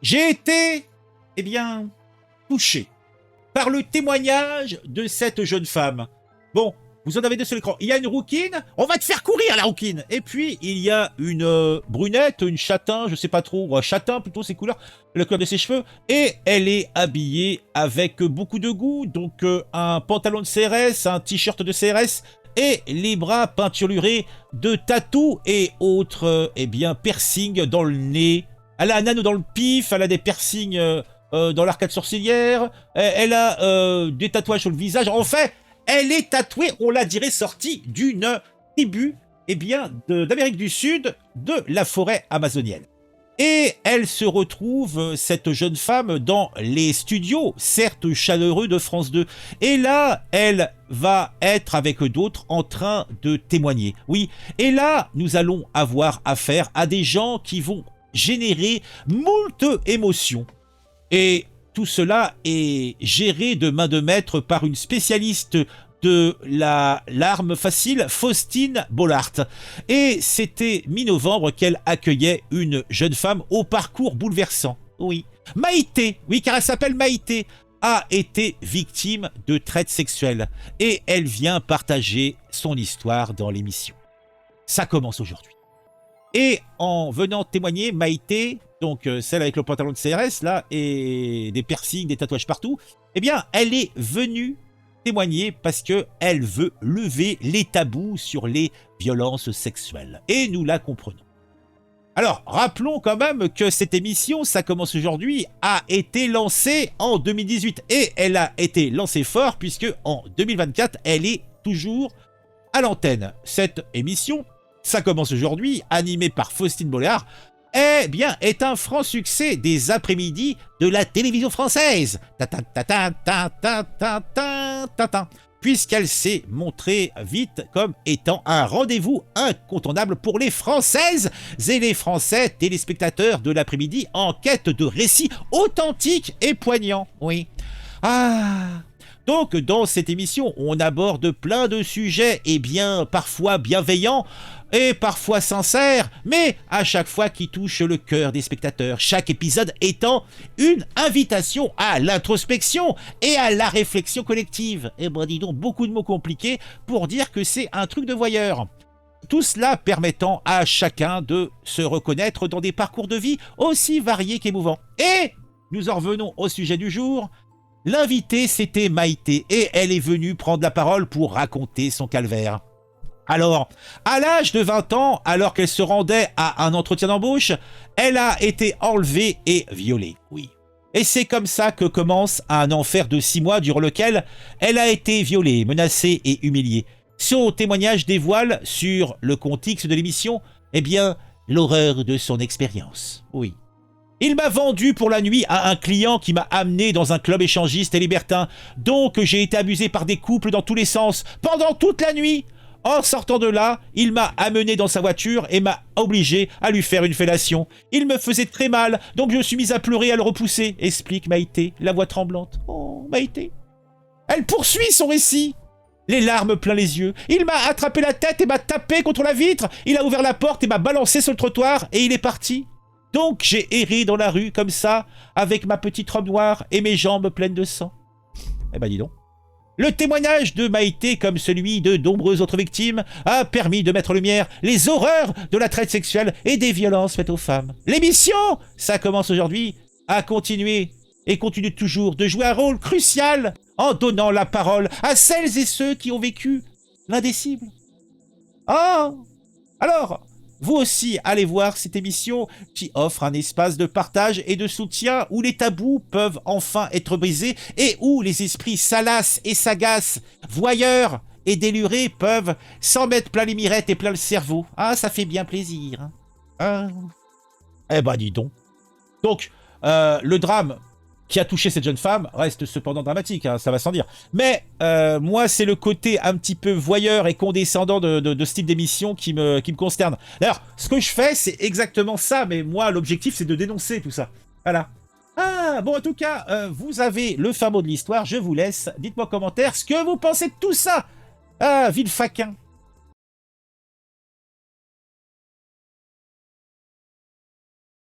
J'ai été, eh bien, touché par le témoignage de cette jeune femme. Bon, vous en avez deux sur l'écran. Il y a une rouquine, on va te faire courir la rouquine. Et puis, il y a une brunette, une châtain, je sais pas trop, châtain plutôt ses couleurs, le couleur de ses cheveux. Et elle est habillée avec beaucoup de goût, donc un pantalon de CRS, un t-shirt de CRS, et les bras peinturlurés de tatous et autres, eh bien, piercings dans le nez. Elle a un anneau dans le pif, elle a des piercings dans l'arcade sourcilière, elle a des tatouages sur le visage. En fait, elle est tatouée, on la dirait sortie d'une tribu, eh bien, d'Amérique du Sud, de la forêt amazonienne. Et elle se retrouve, cette jeune femme, dans les studios, certes chaleureux, de France 2. Et là, elle va être avec d'autres en train de témoigner. Oui, et là, nous allons avoir affaire à des gens qui vont générer moult émotions. Et tout cela est géré de main de maître par une spécialiste de l'arme facile, Faustine Bollard. Et c'était mi-novembre qu'elle accueillait une jeune femme au parcours bouleversant. Oui, Maïté, oui, car elle s'appelle Maïté, a été victime de traite sexuelle. Et elle vient partager son histoire dans l'émission. Ça commence aujourd'hui. Et en venant témoigner, Maïté, donc celle avec le pantalon de CRS, là, et des piercings, des tatouages partout, eh bien, elle est venue témoigner parce qu'elle veut lever les tabous sur les violences sexuelles. Et nous la comprenons. Alors, rappelons quand même que cette émission, ça commence aujourd'hui, a été lancée en 2018. Et elle a été lancée fort puisque en 2024, elle est toujours à l'antenne. Cette émission, ça commence aujourd'hui, animée par Faustine Bollard, eh bien, est un franc succès des après-midi de la télévision française. Puisqu'elle s'est montrée vite comme étant un rendez-vous incontournable pour les Françaises et les Français téléspectateurs de l'après-midi en quête de récits authentiques et poignants. Oui. Donc, dans cette émission, on aborde plein de sujets, et bien, parfois bienveillants, et parfois sincères, mais à chaque fois qui touchent le cœur des spectateurs. Chaque épisode étant une invitation à l'introspection et à la réflexion collective. Et ben dis donc, beaucoup de mots compliqués pour dire que c'est un truc de voyeur. Tout cela permettant à chacun de se reconnaître dans des parcours de vie aussi variés qu'émouvants. Et nous en revenons au sujet du jour. L'invitée, c'était Maïté, et elle est venue prendre la parole pour raconter son calvaire. Alors, à l'âge de 20 ans, alors qu'elle se rendait à un entretien d'embauche, elle a été enlevée et violée, oui. Et c'est comme ça que commence un enfer de 6 mois durant lequel elle a été violée, menacée et humiliée. Son témoignage dévoile sur le contexte de l'émission, eh bien, l'horreur de son expérience, oui. Il m'a vendu pour la nuit à un client qui m'a amené dans un club échangiste et libertin. Donc j'ai été abusé par des couples dans tous les sens, pendant toute la nuit. En sortant de là, il m'a amené dans sa voiture et m'a obligé à lui faire une fellation. Il me faisait très mal, donc je me suis mise à pleurer et à le repousser, explique Maïté, la voix tremblante. Oh, Maïté. Elle poursuit son récit. Les larmes plein les yeux. Il m'a attrapé la tête et m'a tapé contre la vitre. Il a ouvert la porte et m'a balancé sur le trottoir et il est parti. Donc j'ai erré dans la rue comme ça, avec ma petite robe noire et mes jambes pleines de sang. Eh ben dis donc. Le témoignage de Maïté, comme celui de nombreuses autres victimes, a permis de mettre en lumière les horreurs de la traite sexuelle et des violences faites aux femmes. L'émission, ça commence aujourd'hui, a continué et continue toujours de jouer un rôle crucial en donnant la parole à celles et ceux qui ont vécu l'indicible. Ah, alors, vous aussi, allez voir cette émission qui offre un espace de partage et de soutien où les tabous peuvent enfin être brisés et où les esprits salaces et sagaces, voyeurs et délurés peuvent s'en mettre plein les mirettes et plein le cerveau. Ah, ça fait bien plaisir. Ah. Eh ben, dis donc. Donc, le drame qui a touché cette jeune femme reste cependant dramatique, hein, ça va sans dire. Mais moi, c'est le côté un petit peu voyeur et condescendant de ce type d'émission qui me consterne. D'ailleurs, ce que je fais, c'est exactement ça, mais moi, l'objectif, c'est de dénoncer tout ça. Voilà. Ah, bon, en tout cas, vous avez le fin mot de l'histoire, je vous laisse. Dites-moi en commentaire ce que vous pensez de tout ça. Ah, vil faquin.